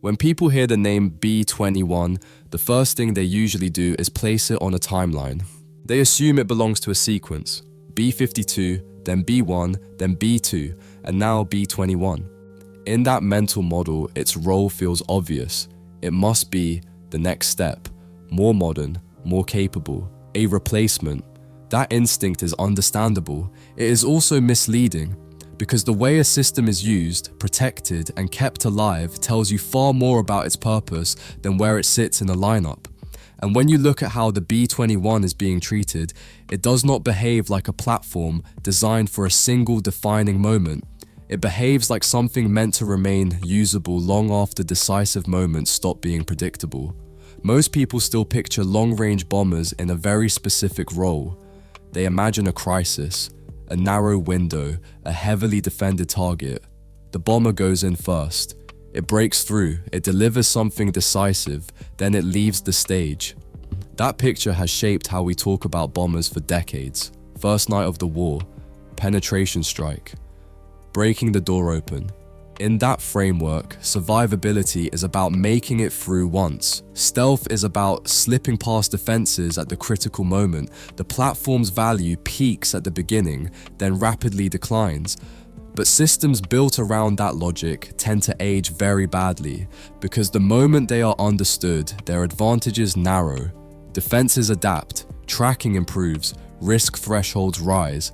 When people hear the name B-21, the first thing they usually do is place it on a timeline. They assume it belongs to a sequence: B-52, then B-1, then B-2, and now B-21. In that mental model, its role feels obvious. It must be the next step, more modern, more capable, a replacement. That instinct is understandable. It is also misleading, because the way a system is used, protected, and kept alive tells you far more about its purpose than where it sits in a lineup. And when you look at how the B-21 is being treated, it does not behave like a platform designed for a single defining moment. It behaves like something meant to remain usable long after decisive moments stop being predictable. Most people still picture long-range bombers in a very specific role. They imagine a crisis, a narrow window, a heavily defended target. The bomber goes in first. It breaks through, it delivers something decisive, then it leaves the stage. That picture has shaped how we talk about bombers for decades. First night of the war, penetration strike, breaking the door open. In that framework, survivability is about making it through once. Stealth is about slipping past defenses at the critical moment. The platform's value peaks at the beginning, then rapidly declines. But systems built around that logic tend to age very badly, because the moment they are understood, their advantages narrow. Defenses adapt, tracking improves, risk thresholds rise.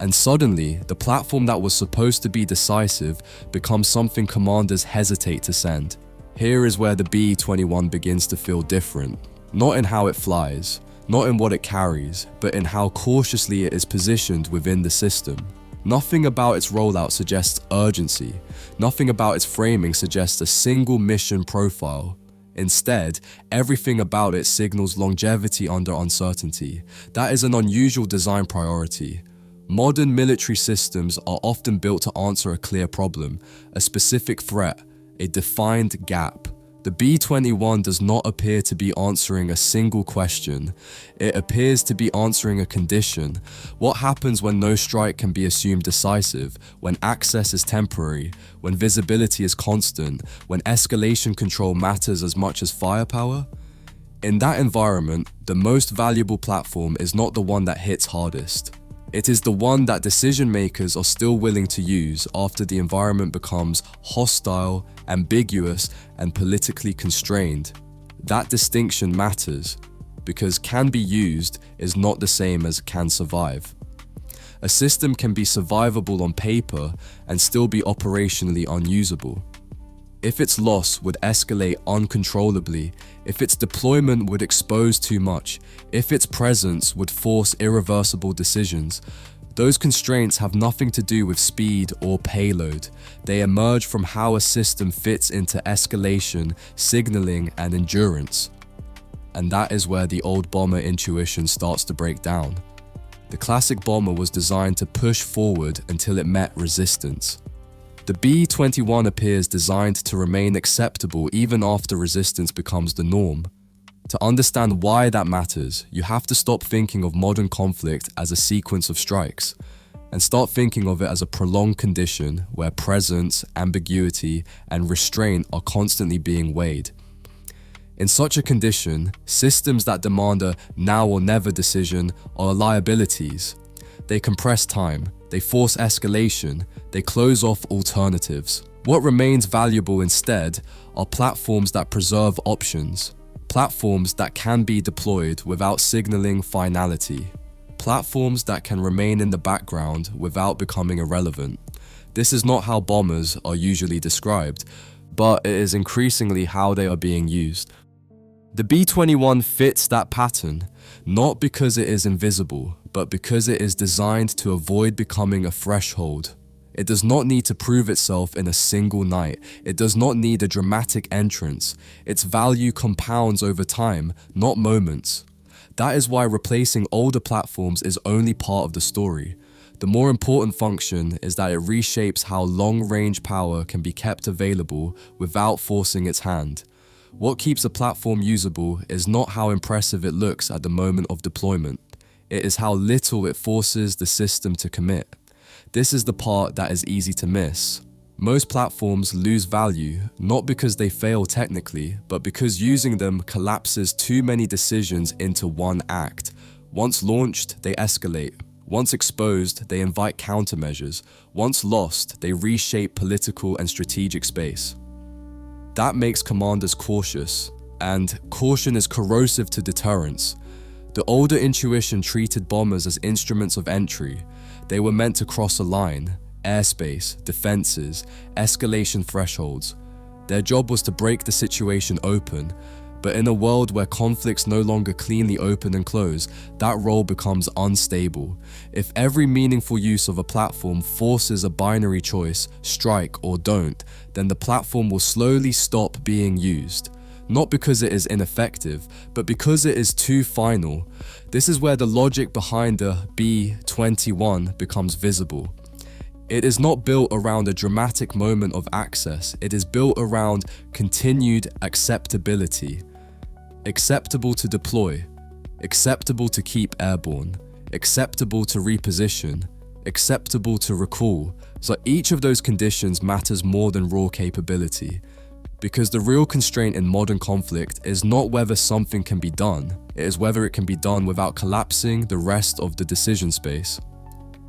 And suddenly, the platform that was supposed to be decisive becomes something commanders hesitate to send. Here is where the B-21 begins to feel different. Not in how it flies, not in what it carries, but in how cautiously it is positioned within the system. Nothing about its rollout suggests urgency. Nothing about its framing suggests a single mission profile. Instead, everything about it signals longevity under uncertainty. That is an unusual design priority. Modern military systems are often built to answer a clear problem, a specific threat, a defined gap. The B-21 does not appear to be answering a single question. It appears to be answering a condition. What happens when no strike can be assumed decisive, when access is temporary, when visibility is constant, when escalation control matters as much as firepower? In that environment, the most valuable platform is not the one that hits hardest. It is the one that decision makers are still willing to use after the environment becomes hostile, ambiguous, and politically constrained. That distinction matters, because can be used is not the same as can survive. A system can be survivable on paper and still be operationally unusable. If its loss would escalate uncontrollably, if its deployment would expose too much, if its presence would force irreversible decisions, those constraints have nothing to do with speed or payload. They emerge from how a system fits into escalation, signaling, and endurance. And that is where the old bomber intuition starts to break down. The classic bomber was designed to push forward until it met resistance. The B-21 appears designed to remain acceptable even after resistance becomes the norm. To understand why that matters, you have to stop thinking of modern conflict as a sequence of strikes, and start thinking of it as a prolonged condition where presence, ambiguity, and restraint are constantly being weighed. In such a condition, systems that demand a now or never decision are liabilities. They compress time, they force escalation, they close off alternatives. What remains valuable instead are platforms that preserve options, platforms that can be deployed without signaling finality, platforms that can remain in the background without becoming irrelevant. This is not how bombers are usually described, but it is increasingly how they are being used. The B-21 fits that pattern, not because it is invisible, but because it is designed to avoid becoming a threshold. It does not need to prove itself in a single night. It does not need a dramatic entrance. Its value compounds over time, not moments. That is why replacing older platforms is only part of the story. The more important function is that it reshapes how long-range power can be kept available without forcing its hand. What keeps a platform usable is not how impressive it looks at the moment of deployment. It is how little it forces the system to commit. This is the part that is easy to miss. Most platforms lose value not because they fail technically, but because using them collapses too many decisions into one act. Once launched, they escalate. Once exposed, they invite countermeasures. Once lost, they reshape political and strategic space. That makes commanders cautious, and caution is corrosive to deterrence. The older intuition treated bombers as instruments of entry. They were meant to cross a line, airspace, defenses, escalation thresholds. Their job was to break the situation open, but in a world where conflicts no longer cleanly open and close, that role becomes unstable. If every meaningful use of a platform forces a binary choice, strike or don't, then the platform will slowly stop being used. Not because it is ineffective, but because it is too final. This is where the logic behind the B-21 becomes visible. It is not built around a dramatic moment of access, it is built around continued acceptability. Acceptable to deploy, acceptable to keep airborne, acceptable to reposition, acceptable to recall. So each of those conditions matters more than raw capability. Because the real constraint in modern conflict is not whether something can be done, it is whether it can be done without collapsing the rest of the decision space.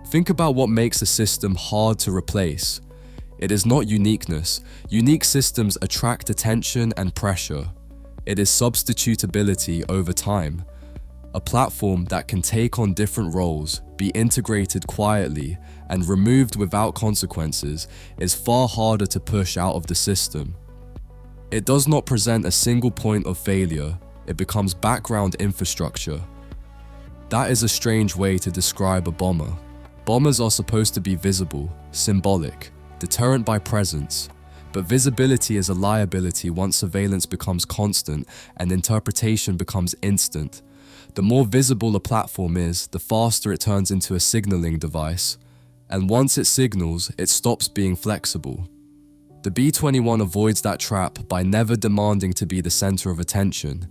Think about what makes a system hard to replace. It is not uniqueness. Unique systems attract attention and pressure. It is substitutability over time. A platform that can take on different roles, be integrated quietly, and removed without consequences is far harder to push out of the system. It does not present a single point of failure, it becomes background infrastructure. That is a strange way to describe a bomber. Bombers are supposed to be visible, symbolic, deterrent by presence. But visibility is a liability once surveillance becomes constant and interpretation becomes instant. The more visible a platform is, the faster it turns into a signaling device. And once it signals, it stops being flexible. The B-21 avoids that trap by never demanding to be the center of attention.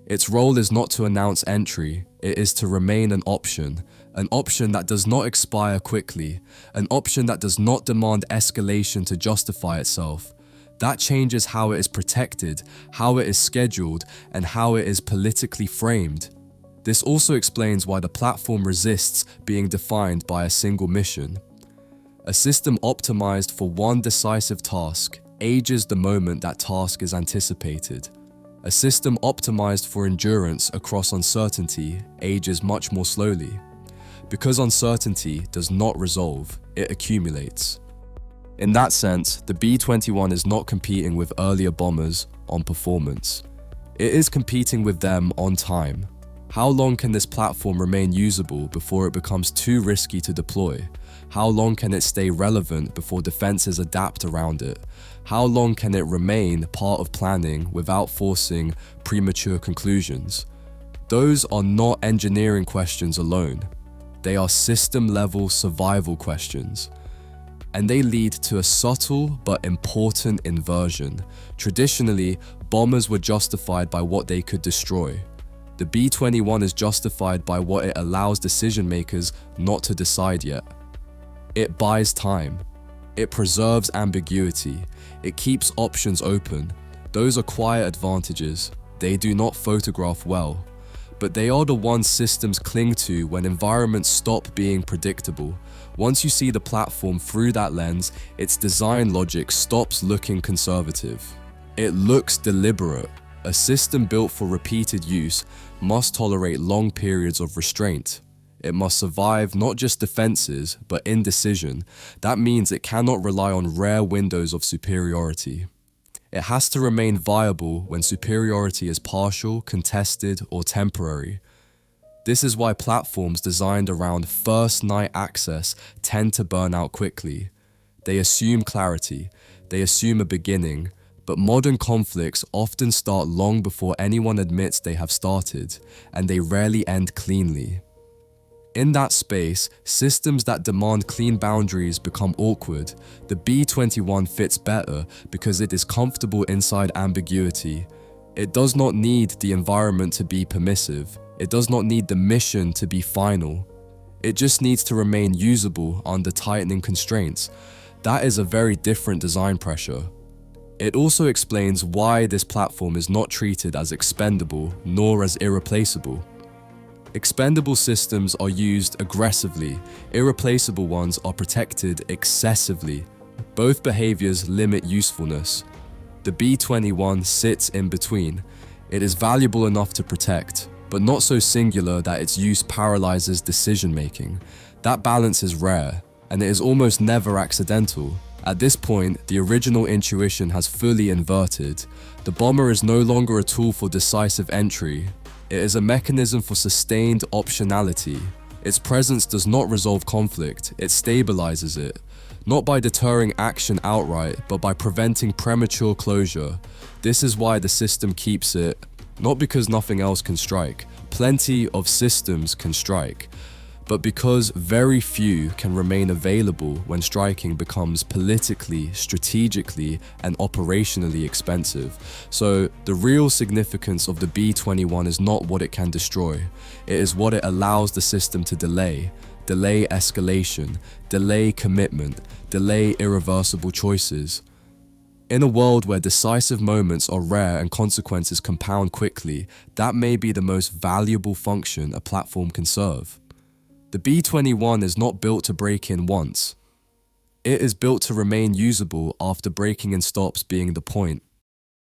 Its role is not to announce entry, it is to remain an option that does not expire quickly, an option that does not demand escalation to justify itself. That changes how it is protected, how it is scheduled, and how it is politically framed. This also explains why the platform resists being defined by a single mission. A system optimized for one decisive task ages the moment that task is anticipated. A system optimized for endurance across uncertainty ages much more slowly. Because uncertainty does not resolve, it accumulates. In that sense, the B-21 is not competing with earlier bombers on performance. It is competing with them on time. How long can this platform remain usable before it becomes too risky to deploy? How long can it stay relevant before defenses adapt around it? How long can it remain part of planning without forcing premature conclusions? Those are not engineering questions alone. They are system-level survival questions. And they lead to a subtle but important inversion. Traditionally, bombers were justified by what they could destroy. The B-21 is justified by what it allows decision makers not to decide yet. It buys time. It preserves ambiguity. It keeps options open. Those are quiet advantages. They do not photograph well. But they are the ones systems cling to when environments stop being predictable. Once you see the platform through that lens, its design logic stops looking conservative. It looks deliberate. A system built for repeated use must tolerate long periods of restraint. It must survive not just defenses, but indecision. That means it cannot rely on rare windows of superiority. It has to remain viable when superiority is partial, contested, or temporary. This is why platforms designed around first-night access tend to burn out quickly. They assume clarity, they assume a beginning, but modern conflicts often start long before anyone admits they have started, and they rarely end cleanly. In that space, systems that demand clean boundaries become awkward. The B-21 fits better because it is comfortable inside ambiguity. It does not need the environment to be permissive. It does not need the mission to be final. It just needs to remain usable under tightening constraints. That is a very different design pressure. It also explains why this platform is not treated as expendable nor as irreplaceable. Expendable systems are used aggressively, irreplaceable ones are protected excessively. Both behaviors limit usefulness. The B-21 sits in between. It is valuable enough to protect, but not so singular that its use paralyzes decision-making. That balance is rare, and it is almost never accidental. At this point, the original intuition has fully inverted. The bomber is no longer a tool for decisive entry. It is a mechanism for sustained optionality. Its presence does not resolve conflict, it stabilizes it. Not by deterring action outright, but by preventing premature closure. This is why the system keeps it, not because nothing else can strike. Plenty of systems can strike, but because very few can remain available when striking becomes politically, strategically, and operationally expensive. So the real significance of the B-21 is not what it can destroy. It is what it allows the system to delay. Delay escalation, delay commitment, delay irreversible choices. In a world where decisive moments are rare and consequences compound quickly, that may be the most valuable function a platform can serve. The B-21 is not built to break in once. It is built to remain usable after breaking in stops being the point.